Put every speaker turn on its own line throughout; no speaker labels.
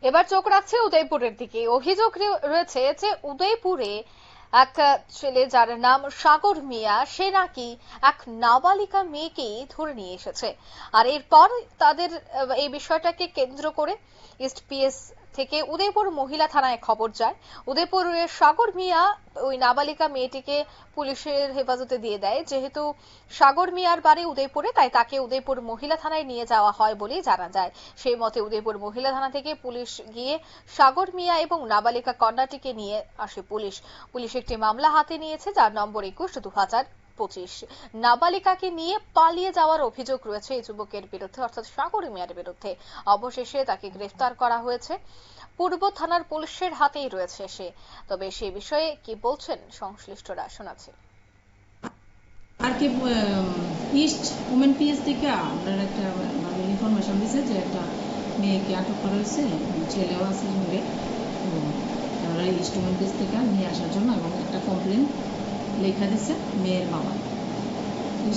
এবার চোখ রাখছে উদয়পুরের দিকে। অভিযোগ রয়েছে যে উদয়পুরে এক ছেলে যার নাম সাগর মিয়া, সে নাকি এক নাবালিকা মেয়েকেই ধরে নিয়ে এসেছে। আর এরপর তাদের এই বিষয়টাকে কেন্দ্র করে এসপিএস থেকে উদয়পুর মহিলা থানায় খবর যায়। উদয়পুরের সাগর মিয়া ওই নাবালিকা মেয়েটিকে পুলিশের হেফাজতে দিয়ে দেয়। যেহেতু সাগর মিয়ার বাড়ি উদয়পুরে, তাই তাকে উদয়পুর মহিলা থানায় নিয়ে যাওয়া হয় বলেই জানা যায়। সেই মতে উদয়পুর মহিলা থানা থেকে পুলিশ গিয়ে সাগর মিয়া এবং নাবালিকা কন্যাটিকে নিয়ে আসে। পুলিশ একটি মামলা হাতে নিয়েছে, যার নম্বর 21/2025। নাবালিকাকে নিয়ে পালিয়ে যাওয়ার অভিযোগ রয়েছে এই যুবকের বিরুদ্ধে, অর্থাৎ সাগর মিয়ার বিরুদ্ধে। অবশেষে তাকে গ্রেফতার করা হয়েছে। পূর্ব থানার পুলিশের হাতেই রয়েছে সে। তবে সে বিষয়ে কি বলছেন সংশ্লিষ্টরা, শোনাচ্ছে।
আর কি ইস্ট ওমেন পিএস থেকে আপনার একটা মানে ইনফরমেশন দিয়েছে যে একটা মেয়েকে আটক করা হয়েছে, ছেলেও আছে সঙ্গে। তারা ইস্ট ওমেন পিএস থেকে নিয়ে আসার জন্য এবং একটা কমপ্লেন লেখা দিচ্ছে মেয়ের বাবা।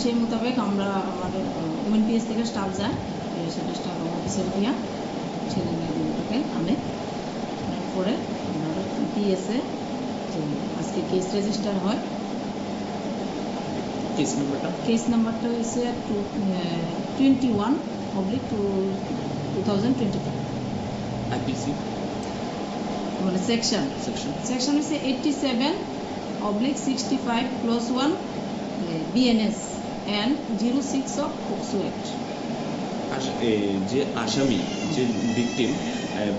সেই মোতাবেক আমরা আমাদের ওমেন পিএস থেকে স্টাফ যায়, সেটা স্টাফ অফিসের দিয়া ছেলে মেয়েগুলোকে আনে। পরে আমরা পিএসে আজকে কেস রেজিস্টার হয়। কেস নাম্বারটা হচ্ছে 21/2025। মানে সেকশন হচ্ছে 87/65+1 BNS and 06 of POCSO Act।
যে আসামি, যে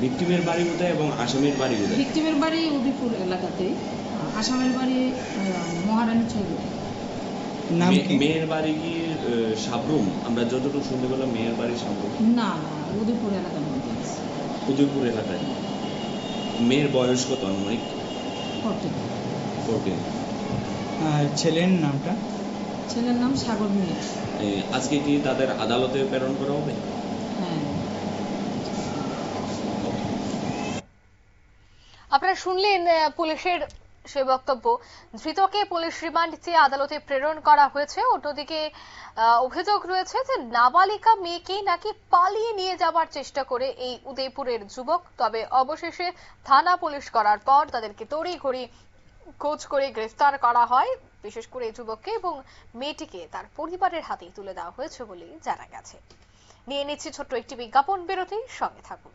ভিকটিমের বাড়ি কোথায় এবং আসামির বাড়ি কোথায়?
ভিকটিমের বাড়ি উদয়পুর এলাকাতে, আসামের বাড়ি মহারানী ছবি।
মেয়ের বাড়ি কি সাবরুম? আমরা যতটুকু শুনতে পেলাম মেয়ের বাড়ি সাবরুম
না, উদয়পুর এলাকার মধ্যে আছে।
উদয়পুর এলাকায়। মেয়ের বয়স কত আনুমানিক?
14।
ছেলের নামটা?
ছেলের নাম সাগর মিয়া।
আজকে কি তাদের আদালতে প্রেরণ করা হবে?
হ্যাঁ।
আপনারা শুনলেন পুলিশের সে বক্তব্য। ধৃতকে পুলিশ রিমান্ড চেয়ে আদালতে প্রেরণ করা হয়েছে। অন্যদিকে অভিযোগ রয়েছে যে নাবালিকা মেয়েকে নাকি পালিয়ে নিয়ে যাবার চেষ্টা করে এই উদয়পুরের যুবক। তবে অবশেষে থানা পুলিশ করার পর তাদেরকে তড়িঘড়ি খোঁজ করে গ্রেফতার করা হয়। বিশেষ করে এই যুবককে এবং মেয়েটিকে তার পরিবারের হাতেই তুলে দেওয়া হয়েছে বলেই জানা গেছে। নিয়ে নিচ্ছি ছোট্ট একটি বিজ্ঞাপন বিরতি, সঙ্গে থাকুন।